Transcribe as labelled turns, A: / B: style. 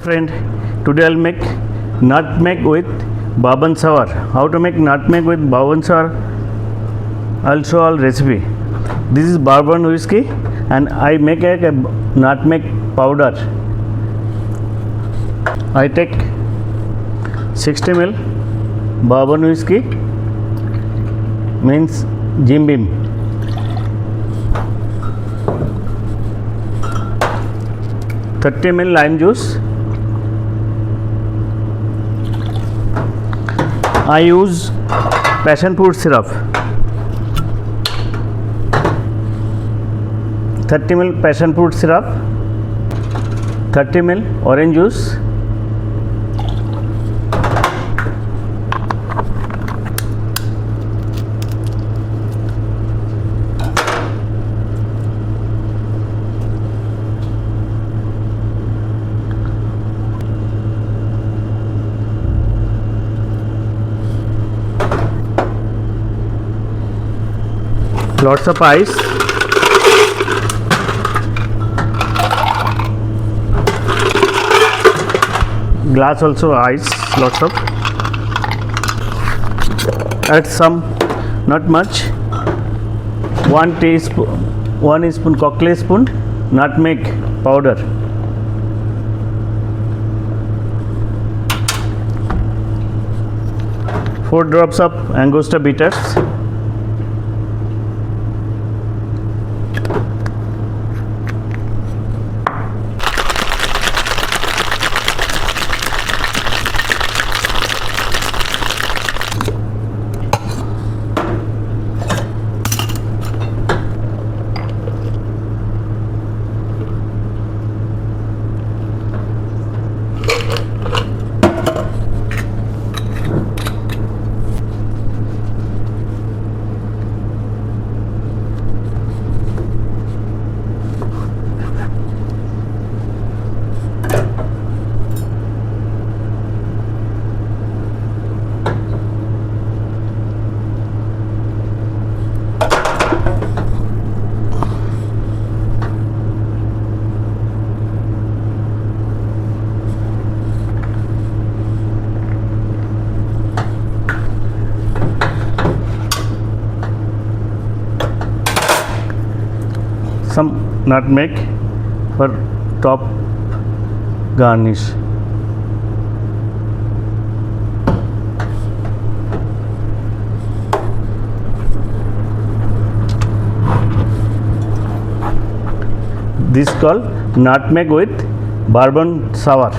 A: Friend, today I'll make nutmeg with bourbon sour. How to make nutmeg with bourbon sour? I'll show all recipe. This is bourbon whiskey and I make a nutmeg powder. I take 60 ml bourbon whiskey, means jimbeam. $30 ml lime juice. I use passion fruit syrup. 30 ml passion fruit syrup. 30 ml orange juice. Lots of ice. Glass also ice, lots of. Add some, not much, 1 teaspoon, cocktail spoon nutmeg powder. Four drops of angustra bitters. Some nutmeg for top garnish. This is called nutmeg with bourbon sour.